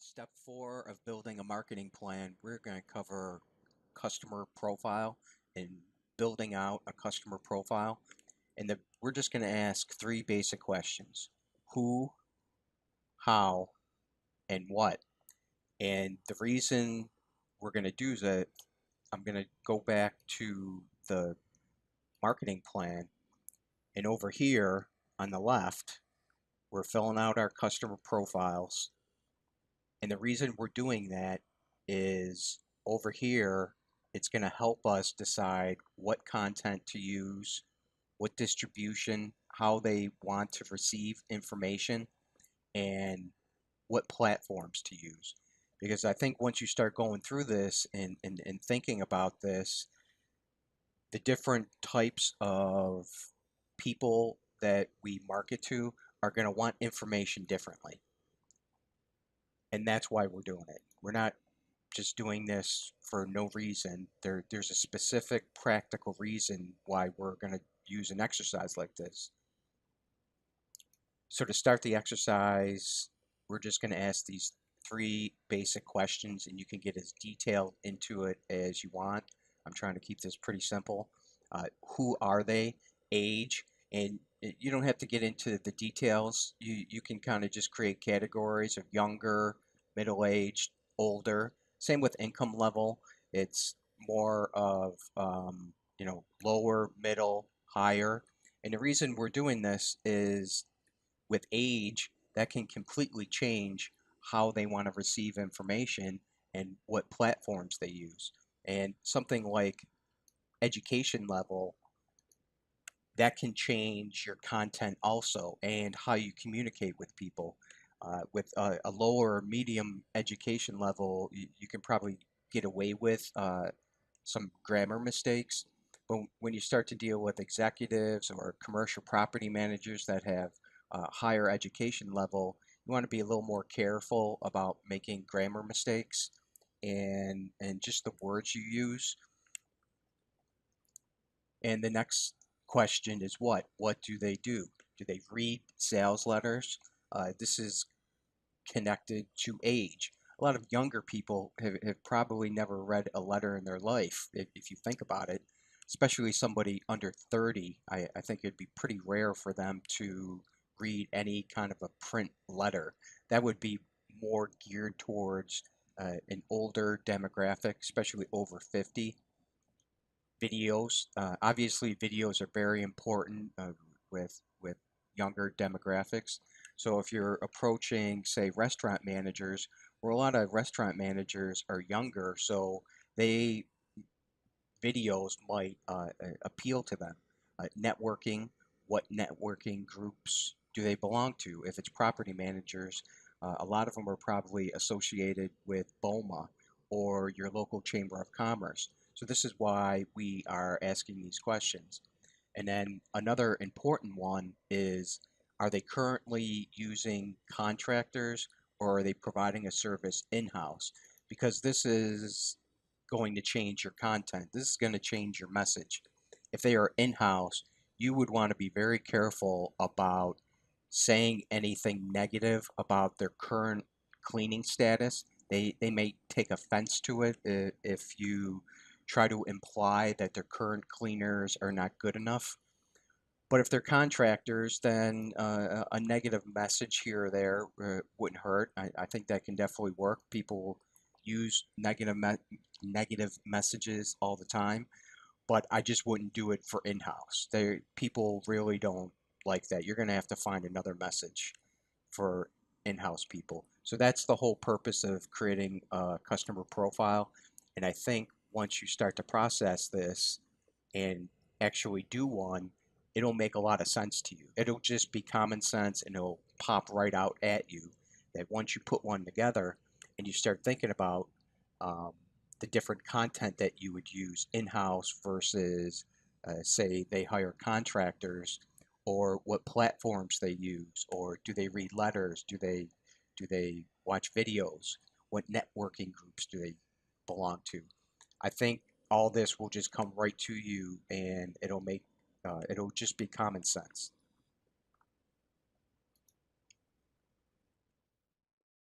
step 4 of building a marketing plan, we're going to cover customer profile and building out a customer profile. We're just going to ask three basic questions: who, how, and what. And the reason we're going to do that, I'm going to go back to the marketing plan, and over here on the left, we're filling out our customer profiles. And the reason we're doing that is over here, it's going to help us decide what content to use, what distribution, how they want to receive information, and what platforms to use. Because I think once you start going through this and thinking about this, the different types of people that we market to are going to want information differently. And that's why we're doing it. We're not just doing this for no reason. There's a specific practical reason why we're going to use an exercise like this. So to start the exercise, we're just going to ask these three basic questions, and you can get as detailed into it as you want. I'm trying to keep this pretty simple. Who are they? Age, and you don't have to get into the details. You can kind of just create categories of younger, middle-aged, older. Same with income level. It's more of lower, middle, higher. And the reason we're doing this is with age, that can completely change how they want to receive information and what platforms they use. And something like education level, that can change your content also and how you communicate with people. With a lower medium education level, you can probably get away with some grammar mistakes. But when you start to deal with executives or commercial property managers that have higher education level, you want to be a little more careful about making grammar mistakes and just the words you use. And the next question is what? What do they do? Do they read sales letters? This is connected to age. A lot of younger people have probably never read a letter in their life, if you think about it, especially somebody under 30. I think it'd be pretty rare for them to read any kind of a print letter. That would be more geared towards an older demographic, especially over 50. Videos, obviously, videos are very important with younger demographics. So if you're approaching, say, restaurant managers, where a lot of restaurant managers are younger, so they videos might appeal to them. Networking, what networking groups do they belong to? If it's property managers, a lot of them are probably associated with BOMA or your local chamber of commerce. So this is why we are asking these questions. And then another important one is, are they currently using contractors or are they providing a service in-house? Because this is going to change your content. This is going to change your message. If they are in-house, you would want to be very careful about saying anything negative about their current cleaning status. They may take offense to it if you try to imply that their current cleaners are not good enough. But if they're contractors, then a negative message here or there wouldn't hurt. I think that can definitely work. People use negative messages all the time, but I just wouldn't do it for in-house. People really don't like that. You're going to have to find another message for in-house people. So that's the whole purpose of creating a customer profile. And I think once you start to process this and actually do one, it'll make a lot of sense to you. It'll just be common sense and it'll pop right out at you that once you put one together and you start thinking about um, the different content that you would use in-house versus, say, they hire contractors, or what platforms they use, or do they read letters? Do they watch videos? What networking groups do they belong to? I think all this will just come right to you, and it'll just be common sense.